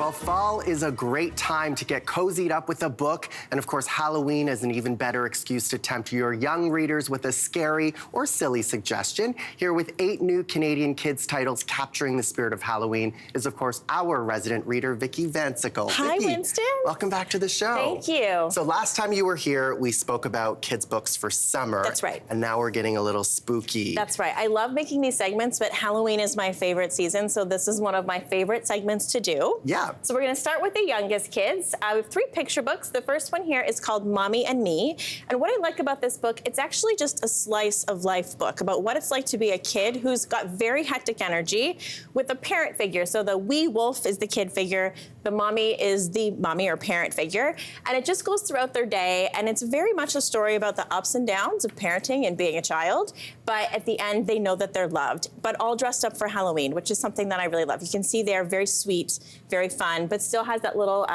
Well, fall is a great time to get cozied up with a book, and of course, Halloween is an even better excuse to tempt your young readers with a scary or silly suggestion. Here with 8 new Canadian kids titles capturing the spirit of Halloween is, of course, our resident reader, Vicki Vansickle. Hi, Vicki, Winston. welcome back to the show. Thank you. So last time you were here, we spoke about kids' books for summer. That's right. And now we're getting a little spooky. That's right. I love making these segments, but Halloween is my favorite season, so this is one of my favorite segments to do. Yeah. So we're going to start with the youngest kids. We have 3 picture books. The first one here is called Mommy and Me. And what I like about this book, it's actually just a slice of life book about what it's like to be a kid who's got very hectic energy with a parent figure. So the wee wolf is the kid figure. The mommy is the mommy or parent figure. And it just goes throughout their day. And it's very much a story about the ups and downs of parenting and being a child. But at the end, they know that they're loved, but all dressed up for Halloween, which is something that I really love. You can see they're very sweet, very fun, but still has that little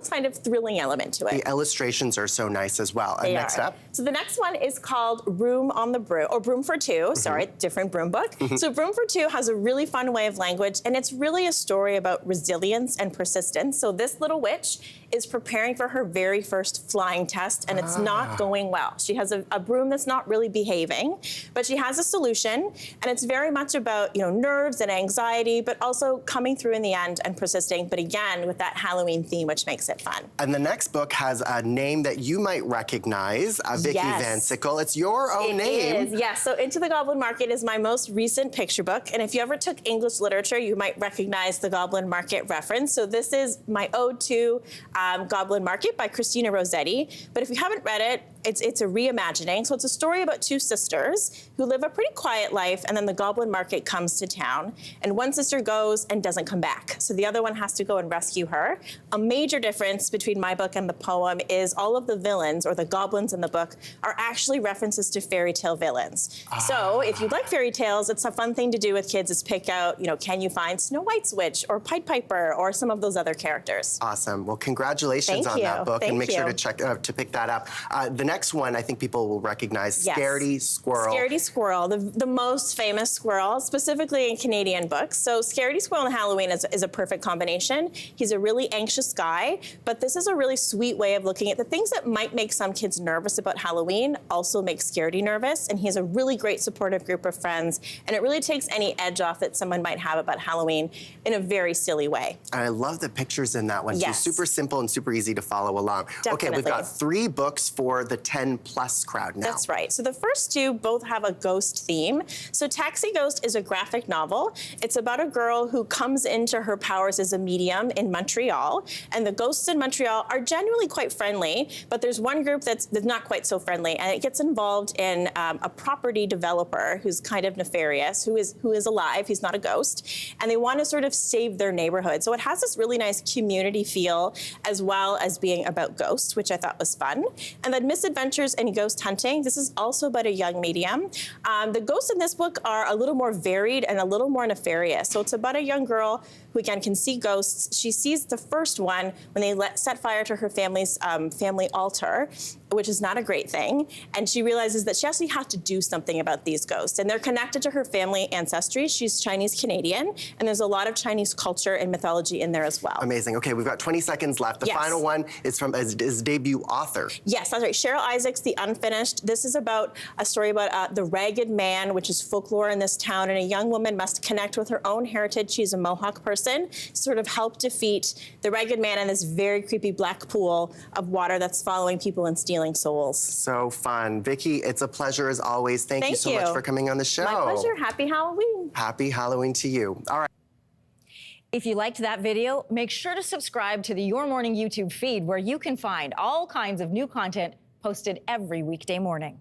kind of thrilling element to it. The illustrations are so nice as well. And next up? So the next one is called Broom on the Broom, or Broom for Two, sorry, different Broom book. So Broom for Two has a really fun way of language, and it's really a story about resilience and persistence. So this little witch is preparing for her very first flying test, and it's not going well. She has a broom that's not really behaving, but she has a solution, and it's very much about, nerves and anxiety, but also coming through in the end and persisting, but again, with that Halloween theme, which makes it fun. And the next book has a name that you might recognize, Vicki Vansickle. It's your own name. It is, yes. So Into the Goblin Market is my most recent picture book, and if you ever took English literature, you might recognize the Goblin Market reference. So this is my ode to Goblin Market by Christina Rossetti. But if you haven't read it, it's a reimagining. So it's a story about 2 sisters who live a pretty quiet life, and then the Goblin Market comes to town, and one sister goes and doesn't come back. So the other one has to go and rescue her. A major difference between my book and the poem is all of the villains, or the goblins in the book, are actually references to fairy tale villains. So if you like fairy tales, it's a fun thing to do with kids is pick out, can you find Snow White's witch, or Pied Piper, or some of those other characters. Awesome. Well, congratulations on that book, and make sure to check to pick that up. The next one, I think people will recognize, Scaredy Squirrel. Scaredy Squirrel, the most famous squirrel, specifically in Canadian books. So Scaredy Squirrel and Halloween is a perfect combination. He's a really anxious guy, but this is a really sweet way of looking at the things that might make some kids nervous about Halloween, also make Scaredy nervous, and he has a really great supportive group of friends, and it really takes any edge off that someone might have about Halloween in a very silly way. And I love the pictures in that one. Yes. Too. Super simple and super easy to follow along. Definitely. Okay, we've got 3 books for the 10+ crowd now. That's right. So the first 2 both have a ghost theme. So Taxi Ghost is a graphic novel. It's about a girl who comes into her powers as a medium in Montreal, and the ghosts in Montreal are generally quite friendly, but there's one group that's not quite so friendly, and it gets involved in a property developer who's kind of nefarious, who is alive, he's not a ghost, and they want to sort of save their neighborhood. So it has this really nice community feel, as well as being about ghosts, which I thought was fun. And then Misadventures and Ghost Hunting, this is also about a young medium. The ghosts in this book are a little more varied and a little more nefarious. So it's about a young girl who, again, can see ghosts. She sees the first one when they set fire to her family's family altar, which is not a great thing. And she realizes that she actually has to do something about these ghosts. And they're connected to her family ancestry. She's Chinese-Canadian, and there's a lot of Chinese culture and mythology in there as well. Amazing. Okay, we've got 20 seconds left. The final one is from his debut author. Yes, that's right. Cheryl Isaacs, The Unfinished. This is about a story about the Ragged Man, which is folklore in this town, and a young woman must connect with her own heritage. She's a Mohawk person, sort of help defeat the Ragged Man in this very creepy black pool of water that's following people and stealing souls. So fun. Vicki, it's a pleasure as always. Thank you so much for coming on the show. My pleasure. Happy Halloween. Happy Halloween to you. All right. If you liked that video, make sure to subscribe to the Your Morning YouTube feed, where you can find all kinds of new content posted every weekday morning.